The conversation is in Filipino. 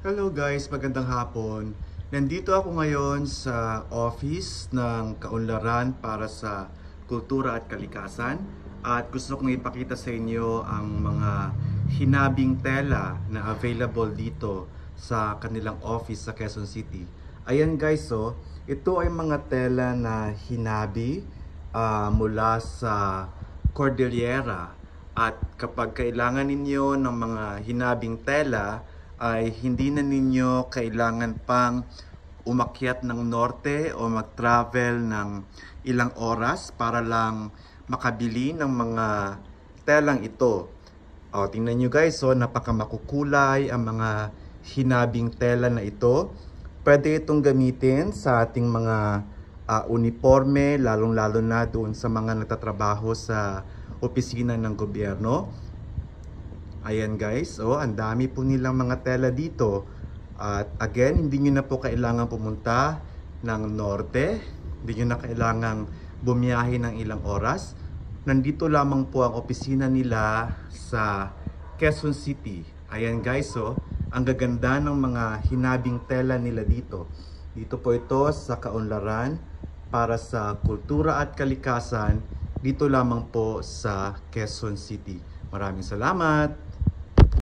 Hello guys, magandang hapon. Nandito ako ngayon sa office ng Kaunlaran para sa Kultura at Kalikasan at gusto kong ipakita sa inyo ang mga hinabing tela na available dito sa kanilang office sa Quezon City. Ayan guys, so ito ay mga tela na hinabi mula sa Cordillera. At kapag kailangan ninyo ng mga hinabing tela, ay hindi na ninyo kailangan pang umakyat ng norte o mag-travel ng ilang oras para lang makabili ng mga telang ito. O, tingnan nyo guys, so napakamakukulay ang mga hinabing tela na ito. Pwede itong gamitin sa ating mga uniforme, lalong-lalo na doon sa mga nagtatrabaho sa opisina ng gobyerno. Ayan guys, ang dami po nilang mga tela dito. At again, hindi nyo na po kailangan pumunta ng norte. Hindi nyo na kailangan bumiyahe ng ilang oras. Nandito lamang po ang opisina nila sa Quezon City. Ayan guys, ang gaganda ng mga hinabing tela nila dito. Dito po ito sa Kaunlaran para sa Kultura at Kalikasan. Dito lamang po sa Quezon City. Maraming salamat!